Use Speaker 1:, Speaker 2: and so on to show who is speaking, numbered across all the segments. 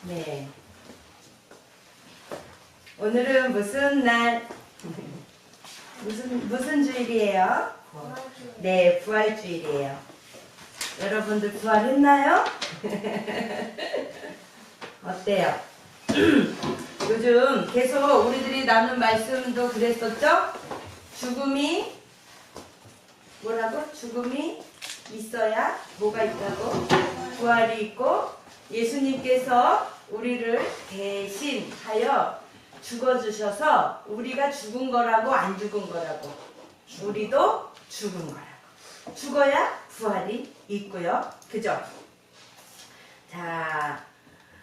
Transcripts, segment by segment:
Speaker 1: 네. 오늘은 무슨 날? 무슨 주일이에요? 네, 부활주일이에요. 여러분들 부활했나요? 어때요? 요즘 계속 우리들이 나눈 말씀도 그랬었죠? 죽음이 뭐라고? 죽음이 있어야 뭐가 있다고? 부활이 있고 예수님께서 우리를 대신하여 죽어주셔서 우리가 죽은 거라고 안 죽은 거라고 우리도 죽은 거라고 죽어야 부활이 있고요. 그죠? 자,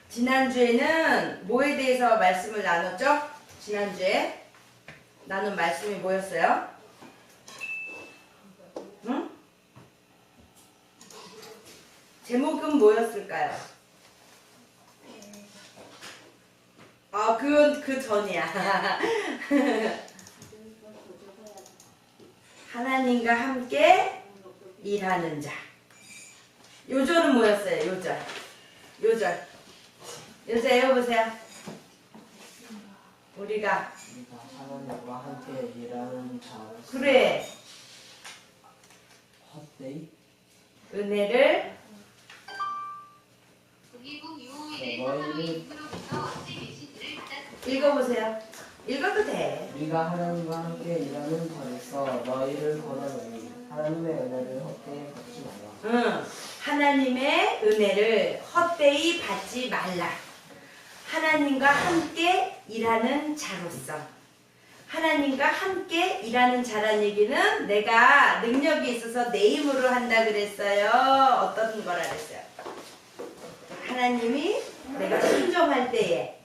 Speaker 1: 지난주에는 뭐에 대해서 말씀을 나눴죠? 지난주에 나눈 말씀이 뭐였어요? 응? 제목은 뭐였을까요? 그건 그 전이야. 하나님과 함께 일하는 자. 요절은 뭐였어요? 요절. 요절 외워보세요. 우리가
Speaker 2: 하나님과 함께 일하는 자.
Speaker 1: 그래.
Speaker 2: 헛되이
Speaker 1: 은혜를 읽어보세요. 읽어도 돼.
Speaker 2: 우리가 하나님과 함께 일하는 자로서 너희를 권하노니 하나님의 은혜를 헛되이 받지 말라.
Speaker 1: 하나님의 은혜를 헛되이 받지 말라. 하나님과 함께 일하는 자로서. 하나님과 함께 일하는 자란 얘기는 내가 능력이 있어서 내 힘으로 한다 그랬어요. 어떤 거라 그랬어요? 하나님이 내가 순종할 때에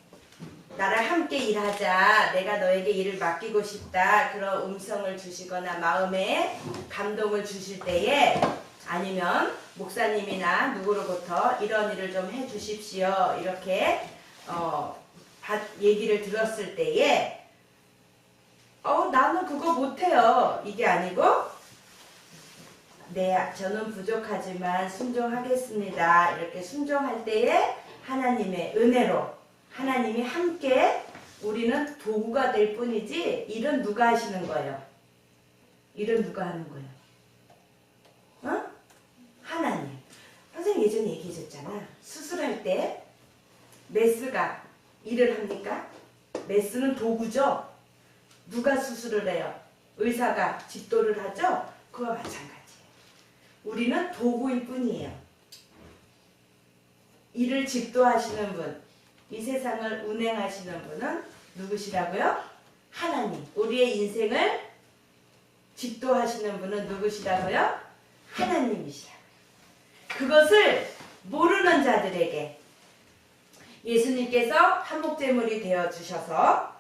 Speaker 1: 나랑 함께 일하자. 내가 너에게 일을 맡기고 싶다. 그런 음성을 주시거나 마음에 감동을 주실 때에 아니면 목사님이나 누구로부터 이런 일을 좀 해주십시오. 이렇게 얘기를 들었을 때에 나는 그거 못해요. 이게 아니고 네, 저는 부족하지만 순종하겠습니다. 이렇게 순종할 때에 하나님의 은혜로 하나님이 함께 우리는 도구가 될 뿐이지 일은 누가 하시는 거예요? 일은 누가 하는 거예요? 하나님. 선생님 예전에 얘기해줬잖아. 수술할 때 메스가 일을 합니까? 메스는 도구죠. 누가 수술을 해요? 의사가 집도를 하죠? 그와 마찬가지예요. 우리는 도구일 뿐이에요. 일을 집도하시는 분, 이 세상을 운행하시는 분은 누구시라고요? 하나님. 우리의 인생을 집도하시는 분은 누구시라고요? 하나님이시라고요. 그것을 모르는 자들에게 예수님께서 한목제물이 되어주셔서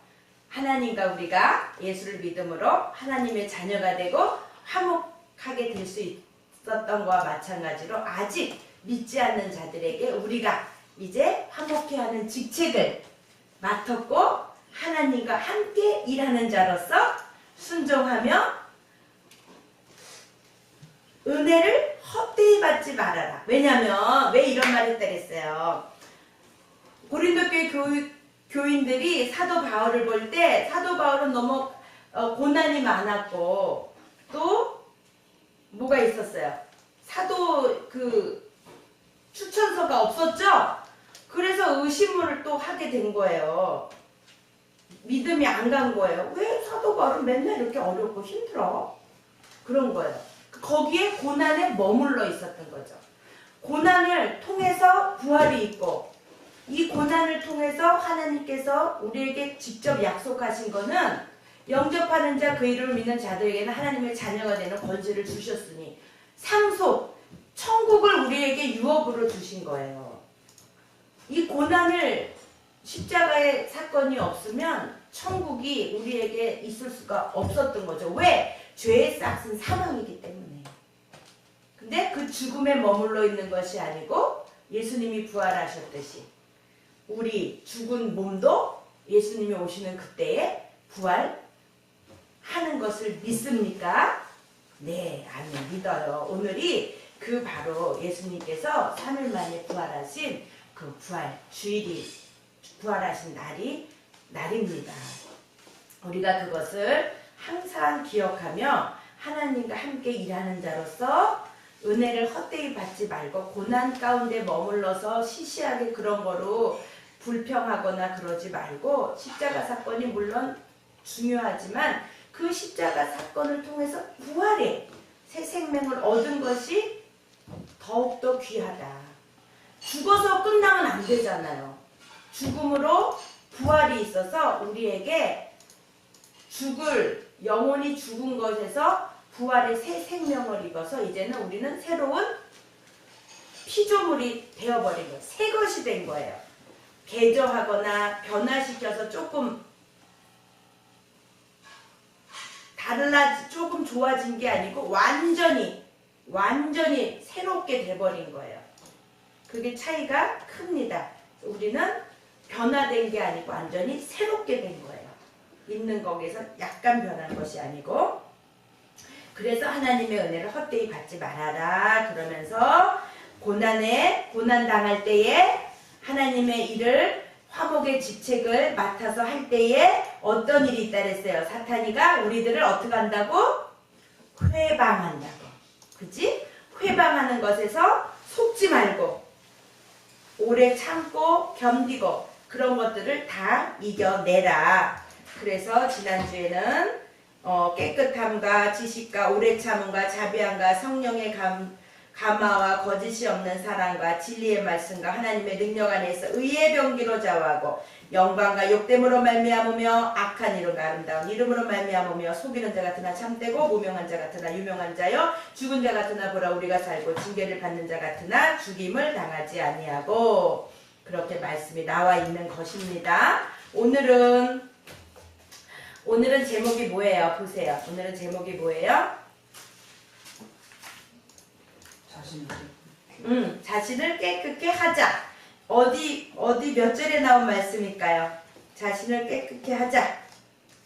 Speaker 1: 하나님과 우리가 예수를 믿음으로 하나님의 자녀가 되고 화목하게 될 수 있었던 것과 마찬가지로 아직 믿지 않는 자들에게 우리가 이제 화목해 하는 직책을 맡았고 하나님과 함께 일하는 자로서 순종하며 은혜를 헛되이 받지 말아라. 왜냐면 왜 이런 말 했다 그랬어요. 고린도 교회 교인들이 사도 바울을 볼 때 사도 바울은 너무 고난이 많았고 또 뭐가 있었어요? 사도 추천서가 없었죠? 그래서 의심을 또 하게 된 거예요. 믿음이 안 간 거예요. 왜 사도 바울은 맨날 이렇게 어렵고 힘들어? 그런 거예요. 거기에 고난에 머물러 있었던 거죠. 고난을 통해서 부활이 있고 이 고난을 통해서 하나님께서 우리에게 직접 약속하신 거는 영접하는 자 그 이름을 믿는 자들에게는 하나님의 자녀가 되는 권세를 주셨으니 상속, 천국을 우리에게 유업으로 주신 거예요. 이 고난을 십자가의 사건이 없으면 천국이 우리에게 있을 수가 없었던 거죠. 왜? 죄의 싹은 사망이기 때문에. 근데 그 죽음에 머물러 있는 것이 아니고 예수님이 부활하셨듯이 우리 죽은 몸도 예수님이 오시는 그때에 부활하는 것을 믿습니까? 네, 아멘. 믿어요. 오늘이 그 바로 예수님께서 3일 만에 부활하신 그 주일이 부활하신 날입니다. 우리가 그것을 항상 기억하며 하나님과 함께 일하는 자로서 은혜를 헛되이 받지 말고 고난 가운데 머물러서 시시하게 그런 거로 불평하거나 그러지 말고 십자가 사건이 물론 중요하지만 그 십자가 사건을 통해서 부활의 새 생명을 얻은 것이 더욱더 귀하다. 죽어서 끝나면 안 되잖아요. 죽음으로 부활이 있어서 우리에게 영혼이 죽은 것에서 부활의 새 생명을 입어서 이제는 우리는 새로운 피조물이 되어버린 거예요. 새 것이 된 거예요. 개조하거나 변화시켜서 조금 조금 좋아진 게 아니고 완전히 새롭게 돼버린 거예요. 그게 차이가 큽니다. 우리는 변화된 게 아니고 완전히 새롭게 된 거예요. 있는 거기에서 약간 변한 것이 아니고. 그래서 하나님의 은혜를 헛되이 받지 말아라 그러면서 고난 당할 때에 하나님의 일을 화목의 직책을 맡아서 할 때에 어떤 일이 있다 그랬어요. 사탄이가 우리들을 어떻게 한다고? 회방한다고. 그치? 회방하는 것에서 속지 말고 오래 참고 견디고 그런 것들을 다 이겨내라. 그래서 지난주에는 깨끗함과 지식과 오래 참음과 자비함과 성령의 감화와 거짓이 없는 사랑과 진리의 말씀과 하나님의 능력 안에서 의의 병기로 좌우하고 영광과 욕됨으로 말미암으며 악한 이름과 아름다운 이름으로 말미암으며 속이는 자 같으나 참되고 무명한 자 같으나 유명한 자여 죽은 자 같으나 보라 우리가 살고 징계를 받는 자 같으나 죽임을 당하지 아니하고 그렇게 말씀이 나와 있는 것입니다. 오늘은 제목이 뭐예요? 보세요. 오늘은 제목이 뭐예요? 자신을 깨끗게 하자. 어디 몇 절에 나온 말씀일까요? 자신을 깨끗게 하자.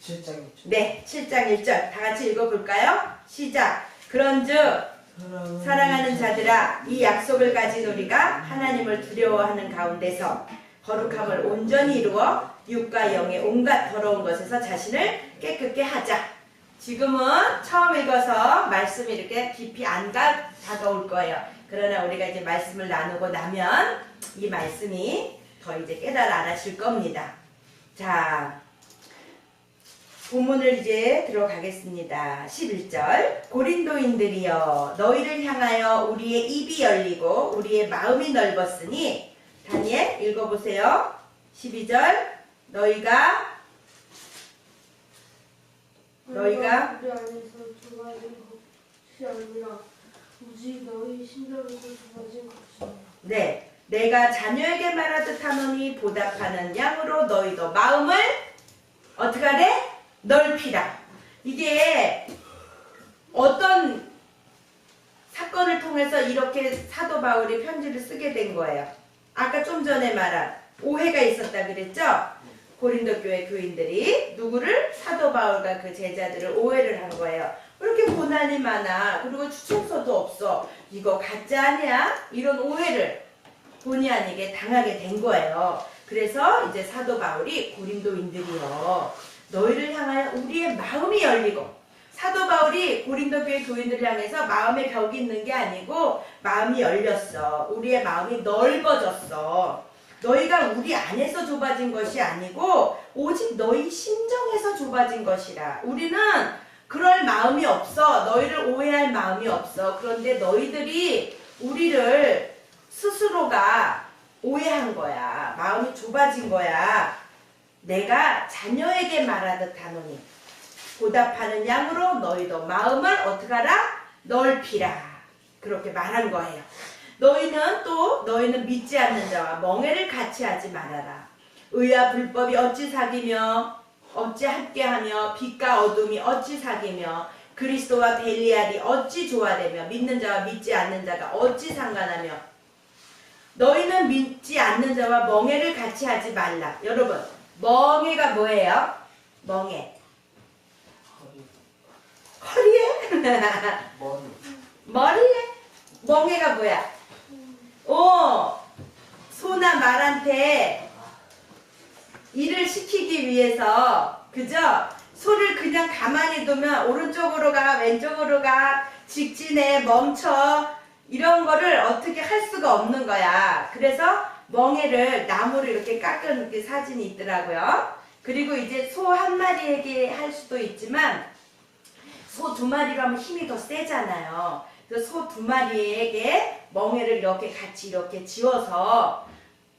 Speaker 2: 7장 1절.
Speaker 1: 네, 7장 1절. 다 같이 읽어볼까요? 시작. 그런즉 사랑하는 자들아 이 약속을 가진 우리가 하나님을 두려워하는 가운데서 거룩함을 온전히 이루어 육과 영의 온갖 더러운 것에서 자신을 깨끗게 하자. 지금은 처음 읽어서 말씀이 이렇게 깊이 안 다가올 거예요. 그러나 우리가 이제 말씀을 나누고 나면 이 말씀이 더 이제 깨달아 알아질 겁니다. 자, 본문을 이제 들어가겠습니다. 11절. 고린도인들이여 너희를 향하여 우리의 입이 열리고 우리의 마음이 넓었으니 다니엘 읽어보세요. 12절. 너희가
Speaker 3: 우리 안에서 좁아진 것이 아니라 오직 너희 심령에서 좁아진 것이니라.
Speaker 1: 네, 내가 자녀에게 말하듯 하노니 보답하는 양으로 너희도 마음을 어떻게 하래? 넓히라. 이게 어떤 사건을 통해서 이렇게 사도 바울이 편지를 쓰게 된 거예요. 아까 좀 전에 말한 오해가 있었다 그랬죠? 고린도 교회 교인들이 누구를? 사도 바울과 그 제자들을 오해를 한 거예요. 이렇게 고난이 많아. 그리고 추천서도 없어. 이거 가짜 아니야? 이런 오해를 본의 아니게 당하게 된 거예요. 그래서 이제 사도 바울이 고린도인들이요. 너희를 향하여 우리의 마음이 열리고 사도 바울이 고린도 교회 교인들을 향해서 마음의 벽이 있는 게 아니고 마음이 열렸어. 우리의 마음이 넓어졌어. 너희가 우리 안에서 좁아진 것이 아니고 오직 너희 심정에서 좁아진 것이라. 우리는 그럴 마음이 없어. 너희를 오해할 마음이 없어. 그런데 너희들이 우리를 스스로가 오해한 거야. 마음이 좁아진 거야. 내가 자녀에게 말하듯 하노니 보답하는 양으로 너희도 마음을 어떻게 하라? 넓히라. 그렇게 말한 거예요. 너희는 믿지 않는 자와 멍해를 같이 하지 말아라. 의와 불법이 어찌 사귀며 어찌 함께하며 빛과 어둠이 어찌 사귀며 그리스도와 벨리알이 어찌 조화되며 믿는 자와 믿지 않는 자가 어찌 상관하며 너희는 믿지 않는 자와 멍해를 같이 하지 말라. 여러분, 멍해가 뭐예요? 멍해. 허리에? 머리에? 멍해가 뭐야? 소나 말한테 일을 시키기 위해서, 그죠? 소를 그냥 가만히 두면 오른쪽으로 가, 왼쪽으로 가, 직진해, 멈춰, 이런 거를 어떻게 할 수가 없는 거야. 그래서 멍에를 나무로 이렇게 깎은 그 사진이 있더라고요. 그리고 이제 소 한 마리에게 할 수도 있지만 소 두 마리로 하면 힘이 더 세잖아요. 그래서 소 두 마리에게 멍에를 이렇게 같이 이렇게 지어서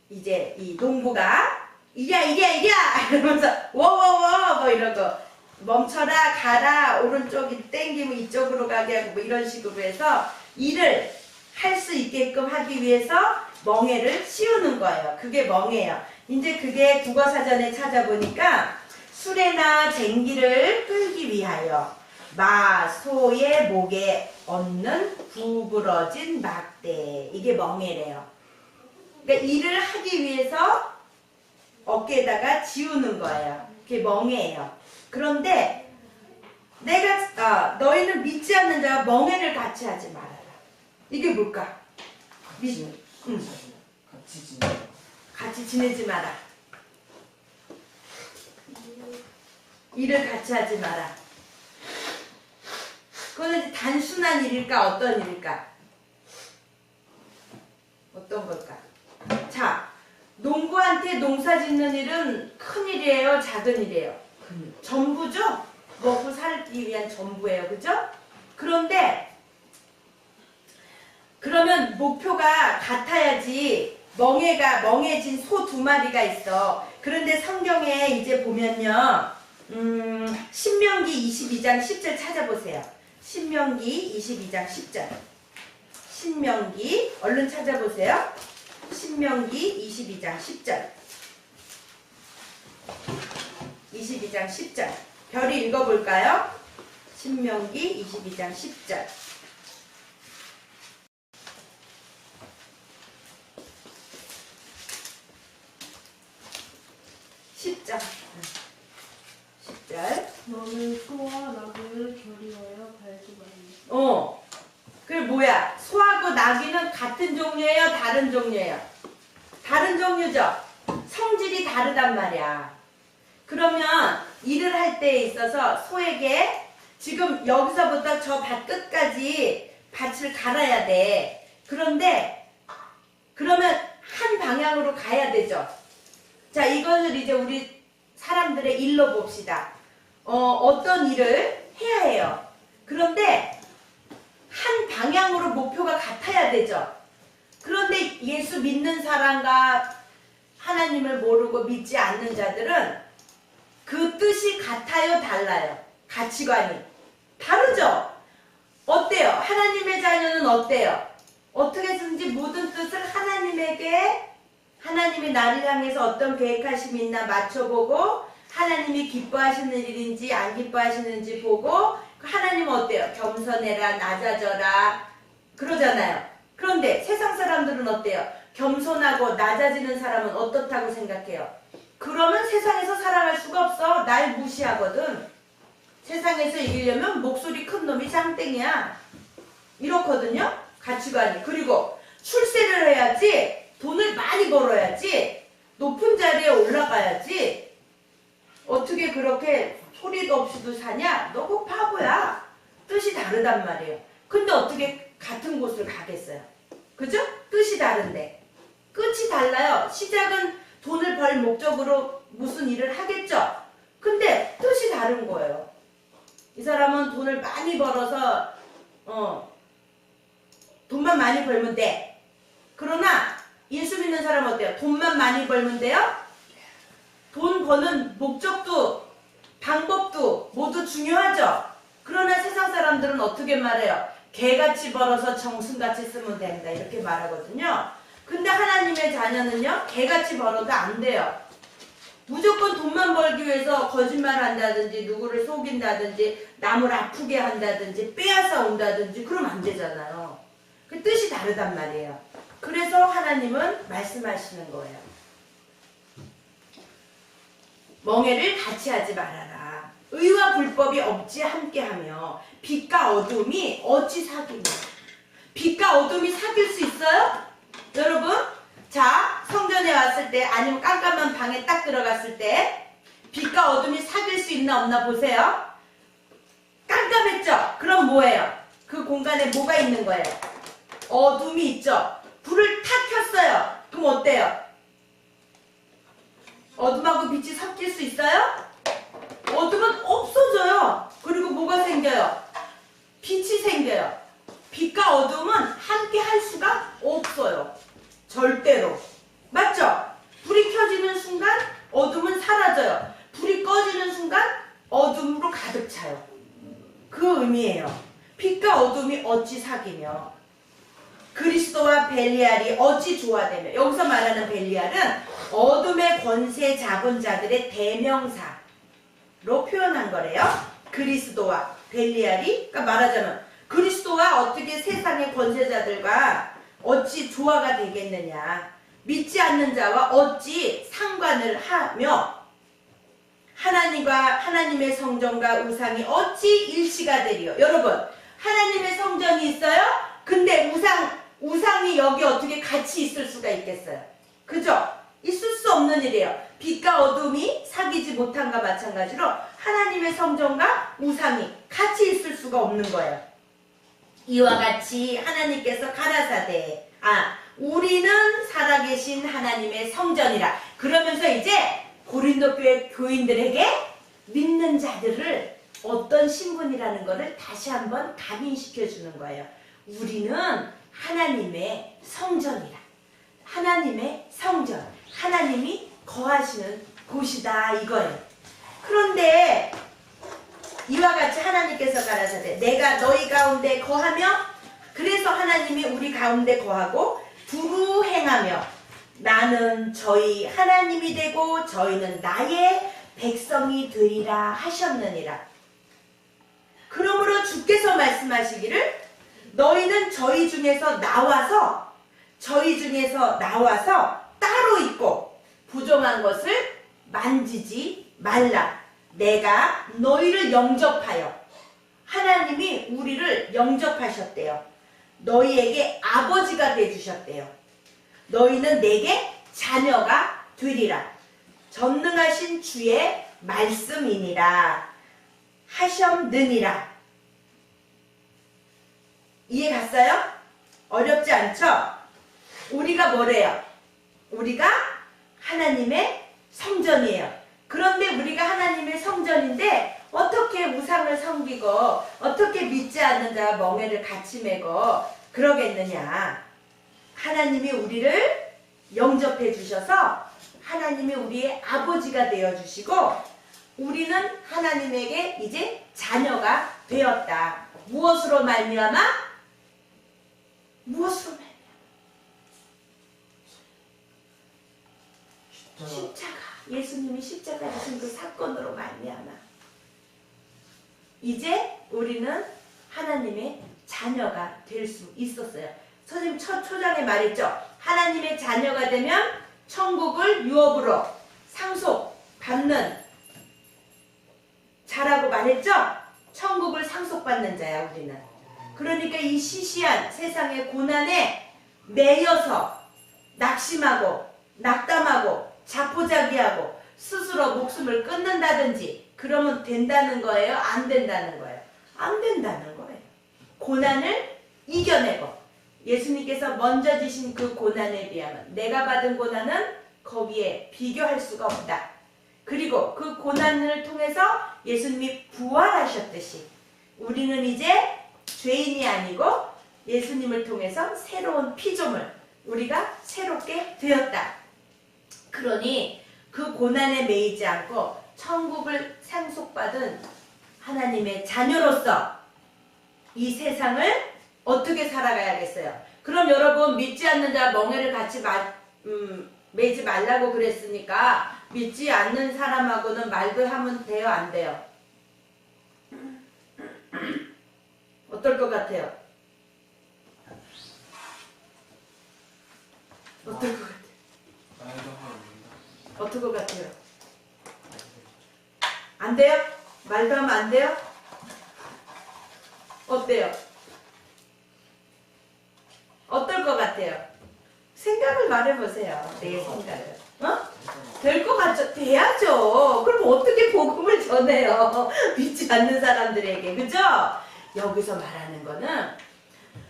Speaker 1: 이제 이 농부가 이랴 이러면서 워워워 뭐 이러고 멈춰라 가라 오른쪽이 땡기면 이쪽으로 가게 하고 뭐 이런 식으로 해서 일을 할 수 있게끔 하기 위해서 멍에를 씌우는 거예요. 그게 멍에예요. 이제 그게 국어사전에 찾아보니까 수레나 쟁기를 끌기 위하여 소의 목에 얹는 구부러진 막대, 이게 멍에래요. 그러니까 일을 하기 위해서 어깨에다가 지우는 거예요. 그게 멍에예요. 그런데 너희는 믿지 않는 자와 멍에를 같이 하지 말아라. 이게 뭘까? 같이 지내지 마라. 일을 같이 하지 마라. 그거는 단순한 일일까? 어떤 일일까? 어떤 걸까? 자, 농부한테 농사 짓는 일은 큰 일이에요? 작은 일이에요? 전부죠? 먹고 살기 위한 전부예요. 그죠? 그런데 그러면 목표가 같아야지. 멍해진 소 두 마리가 있어. 그런데 성경에 이제 보면요. 신명기 22장 10절 찾아보세요. 신명기 22장 10절. 신명기 얼른 찾아보세요. 신명기 22장 10절. 22장 10절. 별이 읽어볼까요? 신명기 22장 10절. 10절. 10절.
Speaker 3: 너는 소와 나귀를 결의하여 갈지 말라.
Speaker 1: 그게 뭐야? 소하고 나귀는 같은 종류예요? 다른 종류예요? 다른 종류죠? 성질이 다르단 말이야. 그러면 일을 할 때에 있어서 소에게 지금 여기서부터 저 밭 끝까지 밭을 갈아야 돼. 그런데 그러면 한 방향으로 가야 되죠. 자, 이것을 이제 우리 사람들의 일로 봅시다. 어떤 일을 해야 해요. 그런데 한 방향으로 목표가 같아야 되죠. 그런데 예수 믿는 사람과 하나님을 모르고 믿지 않는 자들은 그 뜻이 같아요, 달라요? 가치관이 다르죠. 어때요? 하나님의 자녀는 어때요? 어떻게든지 모든 뜻을 하나님이 나를 향해서 어떤 계획하심이 있나 맞춰보고 하나님이 기뻐하시는 일인지 안 기뻐하시는지 보고 하나님은 어때요? 겸손해라, 낮아져라 그러잖아요. 그런데 세상 사람들은 어때요? 겸손하고 낮아지는 사람은 어떻다고 생각해요? 그러면 세상에서 살아갈 수가 없어. 날 무시하거든. 세상에서 이기려면 목소리 큰 놈이 짱땡이야. 이렇거든요. 가치관이. 그리고 출세를 해야지. 돈을 많이 벌어야지. 높은 자리에 올라가야지. 어떻게 그렇게 소리도 없이도 사냐? 너 꼭 바보야. 뜻이 다르단 말이에요. 근데 어떻게 같은 곳을 가겠어요? 그죠? 뜻이 다른데. 끝이 달라요. 시작은 돈을 벌 목적으로 무슨 일을 하겠죠? 근데 뜻이 다른 거예요. 이 사람은 돈을 많이 벌어서 돈만 많이 벌면 돼. 그러나 예수 믿는 사람은 어때요? 돈만 많이 벌면 돼요? 돈 버는 목적도 방법도 모두 중요하죠. 그러나 세상 사람들은 어떻게 말해요? 개같이 벌어서 정승같이 쓰면 된다 이렇게 말하거든요. 근데 하나님의 자녀는요, 개같이 벌어도 안 돼요. 무조건 돈만 벌기 위해서 거짓말 한다든지 누구를 속인다든지 남을 아프게 한다든지 빼앗아 온다든지 그러면 안 되잖아요. 그 뜻이 다르단 말이에요. 그래서 하나님은 말씀하시는 거예요. 멍에를 같이 하지 말아라. 의와 불법이 없지 함께하며 빛과 어둠이 어찌 사귀냐. 빛과 어둠이 사귈 수 있어요? 여러분, 자, 성전에 왔을 때 아니면 깜깜한 방에 딱 들어갔을 때 빛과 어둠이 사귈 수 있나 없나 보세요. 깜깜했죠? 그럼 뭐예요? 그 공간에 뭐가 있는 거예요? 어둠이 있죠? 불을 탁 켰어요. 그럼 어때요? 어둠하고 빛이 섞일 수 있어요? 어둠은 없어져요. 그리고 뭐가 생겨요? 빛이 생겨요. 빛과 어둠은 함께 할 수가 없어요. 절대로. 맞죠? 불이 켜지는 순간 어둠은 사라져요. 불이 꺼지는 순간 어둠으로 가득 차요. 그 의미예요. 빛과 어둠이 어찌 사귀며 그리스도와 벨리알이 어찌 조화되며. 여기서 말하는 벨리알은 어둠의 권세 잡은 자들의 대명사로 표현한 거래요. 그리스도와 벨리알이, 그러니까 말하자면 그리스도와 어떻게 세상의 권세자들과 어찌 조화가 되겠느냐. 믿지 않는 자와 어찌 상관을 하며 하나님과 하나님의 성전과 우상이 어찌 일치가 되리요. 여러분, 하나님의 성전이 있어요? 근데 우상이 여기 어떻게 같이 있을 수가 있겠어요? 그죠? 있을 수 없는 일이에요. 빛과 어둠이 사귀지 못한과 마찬가지로 하나님의 성전과 우상이 같이 있을 수가 없는 거예요. 이와 같이 하나님께서 가라사대 우리는 살아계신 하나님의 성전이라. 그러면서 이제 고린도 교회 교인들에게 믿는 자들을 어떤 신분이라는 것을 다시 한번 각인시켜 주는 거예요. 우리는 하나님의 성전이라. 하나님의 성전. 하나님이 거하시는 곳이다 이거예요. 그런데 이와 같이 하나님께서 가라사대 내가 너희 가운데 거하며, 그래서 하나님이 우리 가운데 거하고 두루 행하며 나는 저희 하나님이 되고 저희는 나의 백성이 되리라 하셨느니라. 그러므로 주께서 말씀하시기를 너희는 저희 중에서 나와서 따로 있고 부정한 것을 만지지 말라. 내가 너희를 영접하여. 하나님이 우리를 영접하셨대요. 너희에게 아버지가 되주셨대요. 너희는 내게 자녀가 되리라. 전능하신 주의 말씀이니라 하셨느니라. 이해 갔어요? 어렵지 않죠? 우리가 뭐래요? 우리가 하나님의 성전이에요. 그런데 우리가 하나님의 성전인데 어떻게 우상을 섬기고 어떻게 믿지 않는 자와 멍에를 같이 매고 그러겠느냐. 하나님이 우리를 영접해 주셔서 하나님이 우리의 아버지가 되어 주시고 우리는 하나님에게 이제 자녀가 되었다. 무엇으로 말미암아? 무엇으로 말미암아? 십자가. 예수님이 십자가 지신 그 사건으로 말미암아. 이제 우리는 하나님의 자녀가 될 수 있었어요. 선생님 첫 초장에 말했죠. 하나님의 자녀가 되면 천국을 유업으로 상속받는 자라고 말했죠. 천국을 상속받는 자야 우리는. 그러니까 이 시시한 세상의 고난에 매여서 낙심하고 낙담하고 자포자기하고 스스로 목숨을 끊는다든지 그러면 된다는 거예요? 안 된다는 거예요? 안 된다는 거예요. 고난을 이겨내고 예수님께서 먼저 지신 그 고난에 비하면 내가 받은 고난은 거기에 비교할 수가 없다. 그리고 그 고난을 통해서 예수님이 부활하셨듯이 우리는 이제 죄인이 아니고 예수님을 통해서 새로운 피조물, 우리가 새롭게 되었다. 그러니 그 고난에 매이지 않고 천국을 상속받은 하나님의 자녀로서 이 세상을 어떻게 살아가야겠어요? 그럼 여러분 믿지 않는 자 멍에를 같이 매지 말라고 그랬으니까 믿지 않는 사람하고는 말도 하면 돼요? 안 돼요? 어떨 것 같아요? 어떨 것 같아요? 어떨 것 같아요? 안 돼요? 말도 하면 안 돼요? 어때요? 어떨 것 같아요? 생각 생각을 말해보세요. 내 생각을. 될 것 같죠? 돼야죠. 그럼 어떻게 복음을 전해요? 믿지 않는 사람들에게. 그죠? 여기서 말하는 거는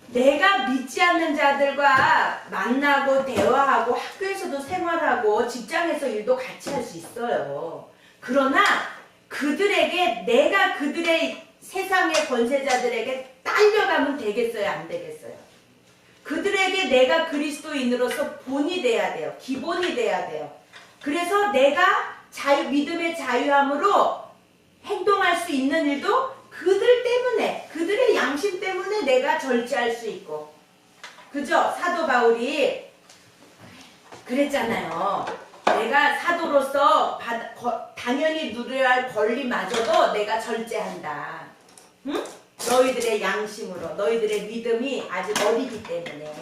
Speaker 1: 내가 믿지 않는 자들과 만나고 대화하고 학교에서도 생활하고 직장에서 일도 같이 할 수 있어요. 그러나 그들에게 내가 그들의 세상의 권세자들에게 딸려가면 되겠어요? 안 되겠어요? 그들에게 내가 그리스도인으로서 본이 돼야 돼요. 기본이 돼야 돼요. 그래서 내가 믿음의 자유함으로 행동할 수 있는 일도 그들 때문에, 그들의 양심 때문에 내가 절제할 수 있고. 그죠? 사도 바울이 그랬잖아요. 내가 사도로서 당연히 누려야 할 권리마저도 내가 절제한다. 응? 너희들의 양심으로, 너희들의 믿음이 아직 어리기 때문에.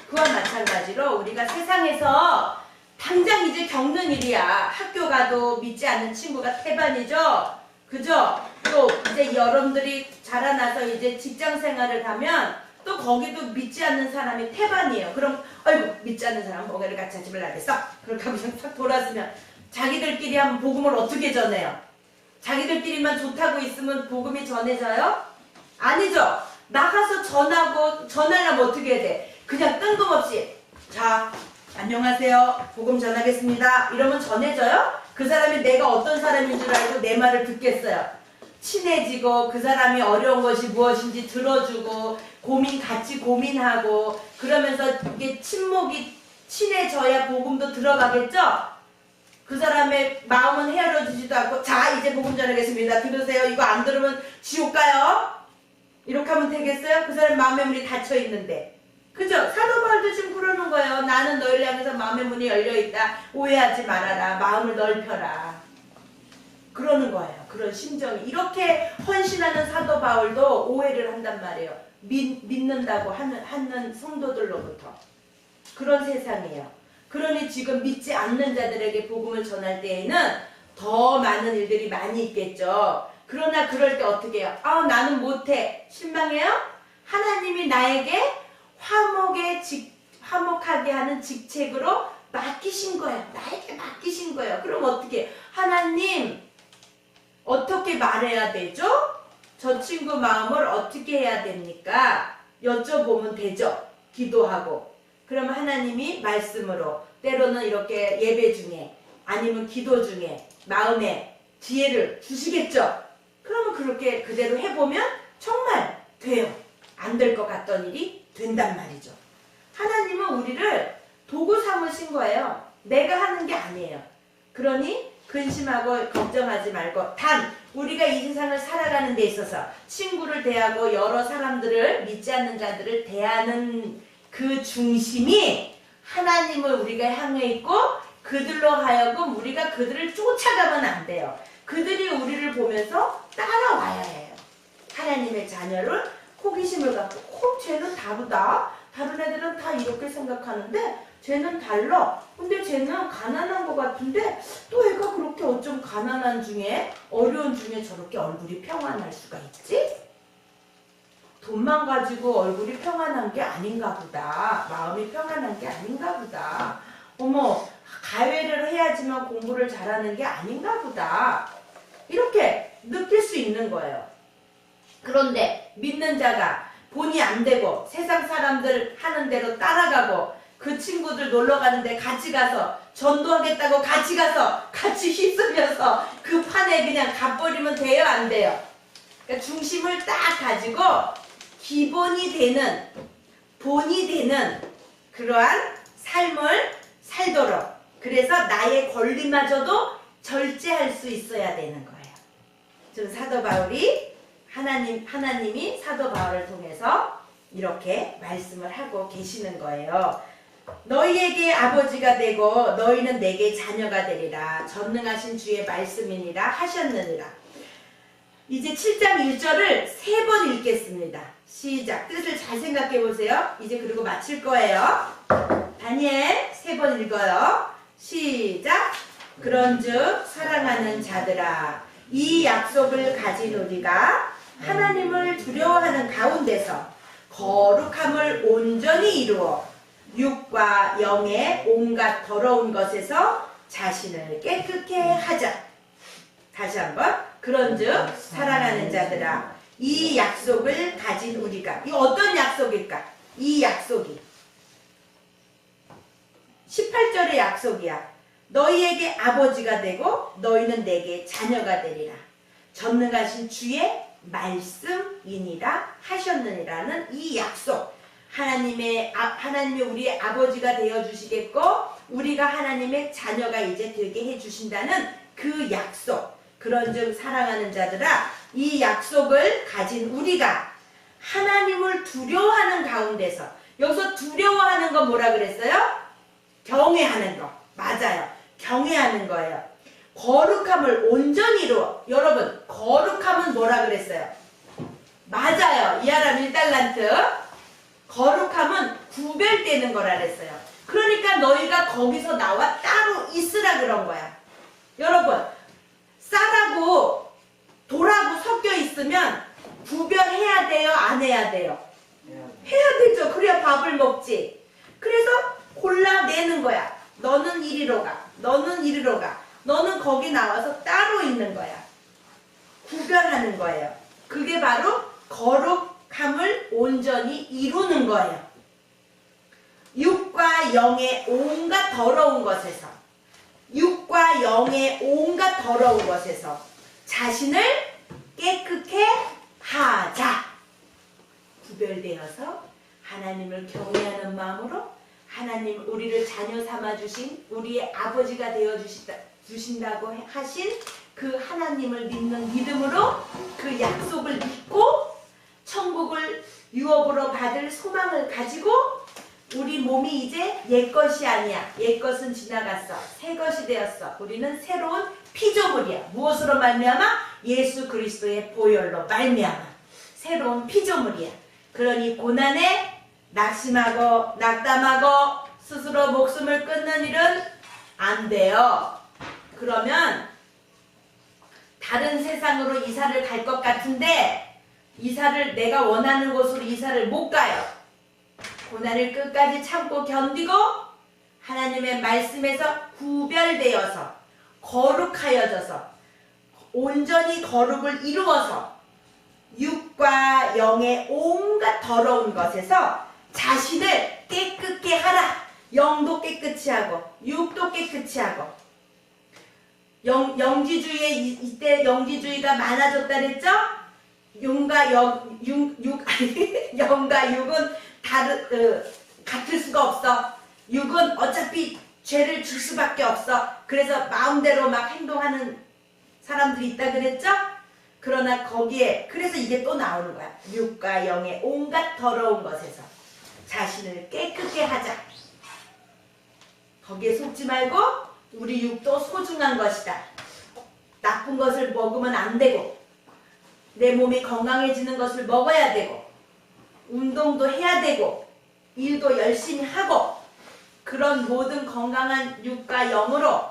Speaker 1: 그와 마찬가지로 우리가 세상에서 당장 이제 겪는 일이야. 학교 가도 믿지 않는 친구가 태반이죠? 그죠? 또 이제 여러분들이 자라나서 이제 직장 생활을 가면 또 거기도 믿지 않는 사람이 태반이에요. 그럼 아이고 믿지 않는 사람 뭐가를 같이 하지 말라겠어? 그렇게 하고 그냥 탁 돌아서면 자기들끼리 하면 복음을 어떻게 전해요? 자기들끼리만 좋다고 있으면 복음이 전해져요? 아니죠. 나가서 전하려면 어떻게 해야 돼? 그냥 뜬금없이 자 안녕하세요 복음 전하겠습니다 이러면 전해져요? 그 사람이 내가 어떤 사람인 줄 알고 내 말을 듣겠어요? 친해지고 그 사람이 어려운 것이 무엇인지 들어주고 같이 고민하고 그러면서 이게 친목이 친해져야 복음도 들어가겠죠? 그 사람의 마음은 헤아려지지도 않고 자 이제 복음 전하겠습니다 들으세요 이거 안 들으면 지옥 가요? 이렇게 하면 되겠어요? 그 사람 마음의 문이 닫혀 있는데 그죠? 사도 바울도 지금 그러는 거예요. 나는 너희를 향해서 마음의 문이 열려있다. 오해하지 말아라. 마음을 넓혀라. 그러는 거예요. 그런 심정이. 이렇게 헌신하는 사도 바울도 오해를 한단 말이에요. 믿는다고 하는 성도들로부터. 그런 세상이에요. 그러니 지금 믿지 않는 자들에게 복음을 전할 때에는 더 많은 일들이 많이 있겠죠. 그러나 그럴 때 어떻게 해요? 아 나는 못해. 실망해요? 하나님이 나에게 화목하게 하는 직책으로 맡기신 거예요. 나에게 맡기신 거예요. 그럼 어떻게? 하나님 어떻게 말해야 되죠? 저 친구 마음을 어떻게 해야 됩니까? 여쭤보면 되죠. 기도하고. 그러면 하나님이 말씀으로 때로는 이렇게 예배 중에 아니면 기도 중에 마음에 지혜를 주시겠죠. 그러면 그렇게 그대로 해보면 정말 돼요. 안 될 것 같던 일이 된단 말이죠. 하나님은 우리를 도구 삼으신 거예요. 내가 하는 게 아니에요. 그러니 근심하고 걱정하지 말고 단 우리가 이 세상을 살아가는 데 있어서 친구를 대하고 여러 사람들을 믿지 않는 자들을 대하는 그 중심이 하나님을 우리가 향해 있고 그들로 하여금 우리가 그들을 쫓아가면 안 돼요. 그들이 우리를 보면서 따라와야 해요. 하나님의 자녀를 호기심을 갖고 쟤는 다르다. 다른 애들은 다 이렇게 생각하는데 쟤는 달라. 근데 쟤는 가난한 것 같은데 또 애가 그렇게 어쩜 가난한 중에 어려운 중에 저렇게 얼굴이 평안할 수가 있지? 돈만 가지고 얼굴이 평안한 게 아닌가 보다. 마음이 평안한 게 아닌가 보다. 어머 가외를 해야지만 공부를 잘하는 게 아닌가 보다. 이렇게 느낄 수 있는 거예요. 그런데 믿는 자가 본이 안 되고 세상 사람들 하는 대로 따라가고 그 친구들 놀러 가는데 같이 가서 전도하겠다고 같이 가서 같이 휩쓸려서 그 판에 그냥 가버리면 돼요? 안 돼요? 그러니까 중심을 딱 가지고 기본이 되는 본이 되는 그러한 삶을 살도록 그래서 나의 권리마저도 절제할 수 있어야 되는 거예요. 지금 사도 바울이 하나님이 사도 바울을 통해서 이렇게 말씀을 하고 계시는 거예요. 너희에게 아버지가 되고 너희는 내게 자녀가 되리라. 전능하신 주의 말씀이니라 하셨느니라. 이제 7장 1절을 3번 읽겠습니다. 시작. 뜻을 잘 생각해 보세요. 이제 그리고 마칠 거예요. 다니엘 3번 읽어요. 시작. 그런즉 사랑하는 자들아 이 약속을 가진 우리가 하나님을 두려워하는 가운데서 거룩함을 온전히 이루어 육과 영의 온갖 더러운 것에서 자신을 깨끗게 하자. 다시 한번. 그런즉 사랑하는 자들아, 이 약속을 가진 우리가, 이 어떤 약속일까? 이 약속이 18절의 약속이야. 너희에게 아버지가 되고 너희는 내게 자녀가 되리라. 전능하신 주의 말씀이니라 하셨느니라는 이 약속. 하나님이 우리의 아버지가 되어 주시겠고 우리가 하나님의 자녀가 이제 되게 해 주신다는 그 약속. 그런즉 사랑하는 자들아, 이 약속을 가진 우리가 하나님을 두려워하는 가운데서, 여기서 두려워하는 거 뭐라 그랬어요? 경외하는 거. 맞아요. 경외하는 거예요. 거룩함을 온전히 이루어. 여러분, 거룩함은 뭐라 그랬어요? 맞아요. 이하람 1달란트. 거룩함은 구별되는 거라 그랬어요. 그러니까 너희가 거기서 나와 따로 있으라 그런 거야. 여러분, 쌀하고 돌하고 섞여 있으면 구별해야 돼요? 안 해야 돼요? 해야 되죠. 그래야 밥을 먹지. 그래서 골라내는 거야. 너는 이리로 가. 너는 이리로 가. 너는 거기 나와서 따로 있는 거야. 구별하는 거예요. 그게 바로 거룩함을 온전히 이루는 거예요. 육과 영의 온갖 더러운 것에서, 육과 영의 온갖 더러운 것에서 자신을 깨끗게 하자. 구별되어서 하나님을 경외하는 마음으로, 하나님 우리를 자녀 삼아 주신 우리의 아버지가 되어 주신다고 하신 그 하나님을 믿는 믿음으로 그 약속을 믿고 천국을 유업으로 받을 소망을 가지고 우리 몸이 이제 옛것이 아니야. 옛것은 지나갔어. 새것이 되었어. 우리는 새로운 피조물이야. 무엇으로 말미암아? 예수 그리스도의 보혈로 말미암아 새로운 피조물이야. 그러니 고난에 낙심하고 낙담하고 스스로 목숨을 끊는 일은 안 돼요. 그러면 다른 세상으로 이사를 갈 것 같은데 이사를 내가 원하는 곳으로 이사를 못 가요. 고난을 끝까지 참고 견디고 하나님의 말씀에서 구별되어서 거룩하여져서 온전히 거룩을 이루어서 육과 영의 온갖 더러운 것에서 자신을 깨끗게 하라. 영도 깨끗이 하고 육도 깨끗이 하고. 영지주의에 이때 영지주의가 많아졌다 그랬죠? 영과 육은 같을 수가 없어. 육은 어차피 죄를 줄 수밖에 없어. 그래서 마음대로 막 행동하는 사람들이 있다 그랬죠? 그러나 거기에 그래서 이게 또 나오는 거야. 육과 영의 온갖 더러운 것에서 자신을 깨끗게 하자. 거기에 속지 말고 우리 육도 소중한 것이다. 나쁜 것을 먹으면 안 되고 내 몸이 건강해지는 것을 먹어야 되고 운동도 해야 되고 일도 열심히 하고 그런 모든 건강한 육과 영으로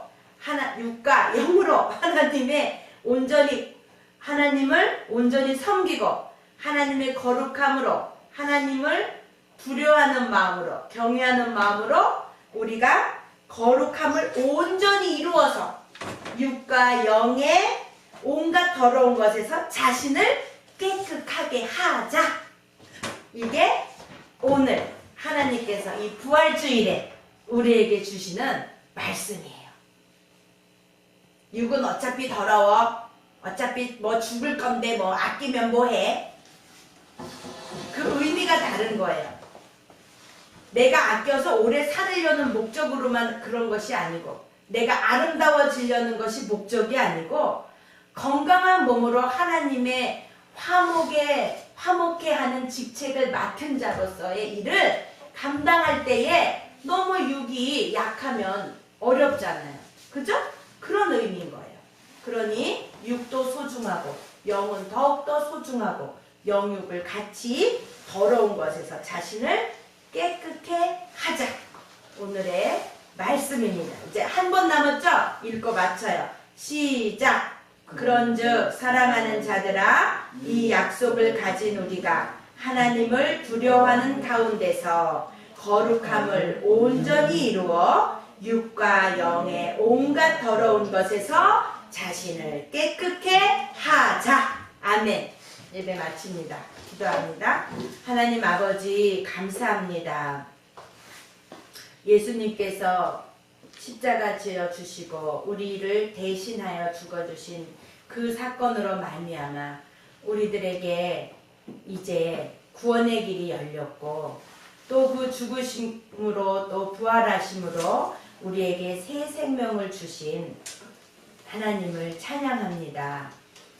Speaker 1: 하나님을 온전히 섬기고 하나님의 거룩함으로 하나님을 두려워하는 마음으로 경외하는 마음으로 우리가 거룩함을 온전히 이루어서 육과 영의 온갖 더러운 것에서 자신을 깨끗하게 하자. 이게 오늘 하나님께서 이 부활주일에 우리에게 주시는 말씀이에요. 육은 어차피 더러워. 어차피 뭐 죽을 건데 뭐 아끼면 뭐해. 그 의미가 다른 거예요. 내가 아껴서 오래 살으려는 목적으로만 그런 것이 아니고 내가 아름다워지려는 것이 목적이 아니고 건강한 몸으로 하나님의 화목해 하는 직책을 맡은 자로서의 일을 감당할 때에 너무 육이 약하면 어렵잖아요. 그죠? 그런 의미인 거예요. 그러니 육도 소중하고 영은 더욱더 소중하고 영육을 같이 더러운 것에서 자신을 깨끗게 하자. 오늘의 말씀입니다. 이제 한 번 남았죠? 읽고 맞춰요. 시작! 그런즉 사랑하는 자들아, 이 약속을 가진 우리가 하나님을 두려워하는 가운데서 거룩함을 온전히 이루어 육과 영의 온갖 더러운 것에서 자신을 깨끗게 하자. 아멘. 예배 마칩니다. 기도합니다. 하나님 아버지 감사합니다. 예수님께서 십자가 지어 주시고 우리를 대신하여 죽어주신 그 사건으로 말미암아 우리들에게 이제 구원의 길이 열렸고 또 그 죽으심으로 또 부활하심으로 우리에게 새 생명을 주신 하나님을 찬양합니다.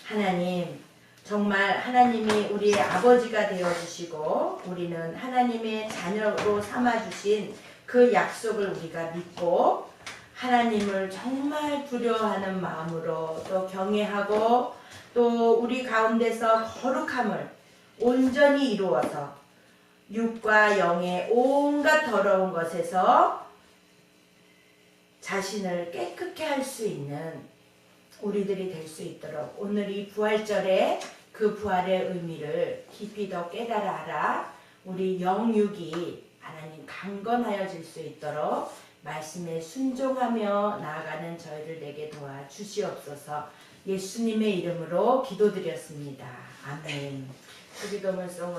Speaker 1: 하나님, 정말 하나님이 우리의 아버지가 되어주시고 우리는 하나님의 자녀로 삼아주신 그 약속을 우리가 믿고 하나님을 정말 두려워하는 마음으로 또 경외하고 또 우리 가운데서 거룩함을 온전히 이루어서 육과 영의 온갖 더러운 것에서 자신을 깨끗게 할 수 있는 우리들이 될 수 있도록 오늘 이 부활절에 그 부활의 의미를 깊이 더 깨달아 알아 우리 영육이 하나님 강건하여질 수 있도록 말씀에 순종하며 나아가는 저희를 내게 도와 주시옵소서. 예수님의 이름으로 기도드렸습니다. 아멘. 우리 기도문송